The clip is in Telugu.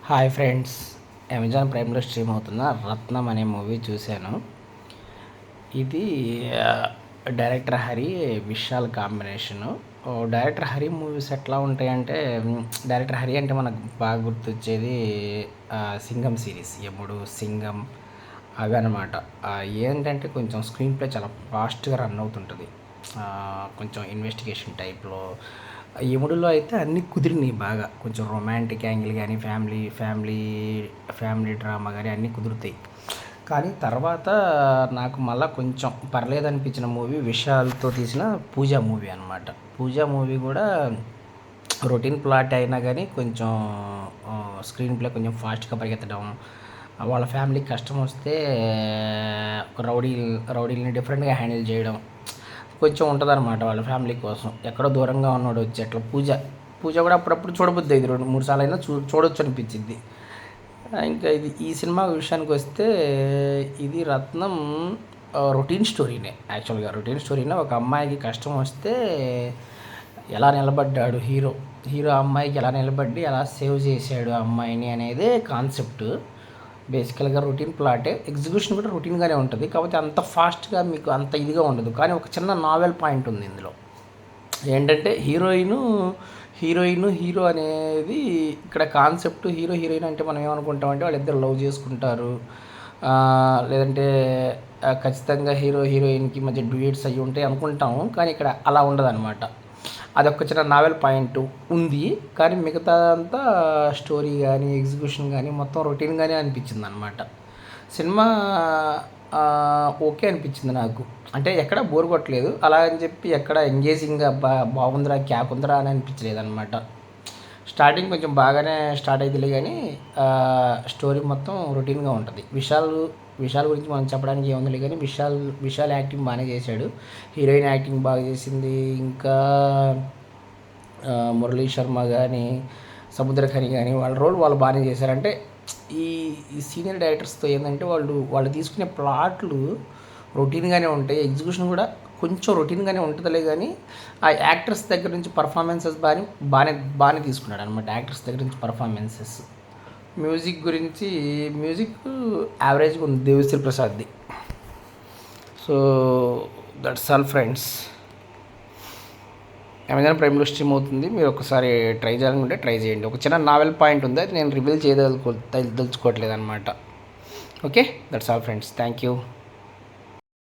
హాయ్ ఫ్రెండ్స్, అమెజాన్ ప్రైమ్లో స్ట్రీమ్ అవుతున్న రత్నం అనే మూవీ చూశాను. ఇది director Hari Vishal combination. Director Hari movies ఎట్లా ఉంటాయంటే, డైరెక్టర్ హరి అంటే మనకు బాగా గుర్తొచ్చేది సింగం సిరీస్, యముడు, సింగం అవి అనమాట. ఏంటంటే కొంచెం స్క్రీన్ ప్లే చాలా ఫాస్ట్గా రన్ అవుతుంటుంది. కొంచెం ఇన్వెస్టిగేషన్ టైప్లో. యముడులో అయితే అన్నీ కుదిరినాయి బాగా. కొంచెం రొమాంటిక్ యాంగిల్ కానీ, ఫ్యామిలీ డ్రామా కానీ అన్నీ కుదురుతాయి. కానీ తర్వాత నాకు మళ్ళీ కొంచెం పర్లేదనిపించిన మూవీ విశాల్తో తీసిన పూజా మూవీ అనమాట. పూజా మూవీ కూడా రొటీన్ ప్లాట్ అయినా కానీ కొంచెం స్క్రీన్ ప్లే కొంచెం ఫాస్ట్గా పరిగెత్తడం, వాళ్ళ ఫ్యామిలీకి కష్టం వస్తే రౌడీలని డిఫరెంట్గా హ్యాండిల్ చేయడం కొంచెం ఉంటుందన్నమాట. వాళ్ళ ఫ్యామిలీ కోసం ఎక్కడో దూరంగా ఉన్నాడు వచ్చి అట్లా పూజ కూడా అప్పుడప్పుడు చూడబుద్ది, 2-3 సార్లు అయినా చూడొచ్చు అనిపించింది. ఇంకా ఈ సినిమా విషయానికి వస్తే, ఇది రత్నం రొటీన్ స్టోరీనే. యాక్చువల్గా రొటీన్ స్టోరీనే. ఒక అమ్మాయికి కష్టం వస్తే ఎలా నిలబడ్డాడు హీరో అమ్మాయికి ఎలా నిలబడి ఎలా సేవ్ చేశాడు ఆ అమ్మాయిని అనేదే కాన్సెప్ట్. బేసికల్గా రొటీన్ ప్లాటే. ఎగ్జిక్యూషన్ కూడా రొటీన్గానే ఉంటుంది, కాకపోతే అంత ఫాస్ట్గా మీకు అంత ఇదిగా ఉండదు. కానీ ఒక చిన్న నావెల్ పాయింట్ ఉంది ఇందులో. ఏంటంటే హీరో అనేది ఇక్కడ కాన్సెప్ట్. హీరోయిన్ అంటే మనం ఏమనుకుంటామంటే వాళ్ళిద్దరు లవ్ చేసుకుంటారు, లేదంటే ఖచ్చితంగా హీరోయిన్కి మధ్య డ్యూయట్స్ అయ్యి ఉంటాయి అనుకుంటాము. కానీ ఇక్కడ అలా ఉండదన్నమాట. అదొక చిన్న నావెల్ పాయింట్ ఉంది. కానీ మిగతా అంతా స్టోరీ కానీ, ఎగ్జిక్యూషన్ కానీ మొత్తం రొటీన్గానే అనిపించింది అనమాట. సినిమా ఓకే అనిపించింది నాకు. అంటే ఎక్కడ బోర్ కొట్టలేదు, అలా అని చెప్పి ఎక్కడ ఎంగేజింగ్గా బాగుందిరా క్యాప్ ఉందిరా అని అనిపించలేదు అనమాట. స్టార్టింగ్ కొంచెం బాగానే స్టార్ట్ అవుతుంది, కానీ స్టోరీ మొత్తం రొటీన్గా ఉంటుంది. విశాల్ గురించి మనం చెప్పడానికి ఏముంది కానీ, విశాల్ యాక్టింగ్ బాగానే చేశాడు. హీరోయిన్ యాక్టింగ్ బాగా చేసింది. ఇంకా మురళీ శర్మ కానీ, సముద్రఖని కానీ వాళ్ళ రోల్ వాళ్ళు బాగానే చేశారు. అంటే ఈ సీనియర్ డైరెక్టర్స్తో ఏంటంటే వాళ్ళు తీసుకునే ప్లాట్లు రొటీన్గానే ఉంటాయి. ఎగ్జిక్యూషన్ కూడా కొంచెం రొటీన్గానే ఉంటుందిలే, కానీ ఆ యాక్టర్స్ దగ్గర నుంచి పర్ఫార్మెన్సెస్ బాగానే తీసుకున్నాడు అనమాట. యాక్టర్స్ దగ్గర నుంచి పర్ఫార్మెన్సెస్. మ్యూజిక్ యావరేజ్గా ఉంది దేవిశ్రీ ప్రసాద్ది. So that's all friends. Amazon ప్రైమ్లో స్ట్రీమ్ అవుతుంది. మీరు ఒకసారి ట్రై చేయాలనుకుంటే ట్రై చేయండి. ఒక చిన్న నావెల్ పాయింట్ ఉంది, అది నేను రివీల్ చేయదలుచుకోవట్లేదు అనమాట. Okay, that's all friends. Thank you.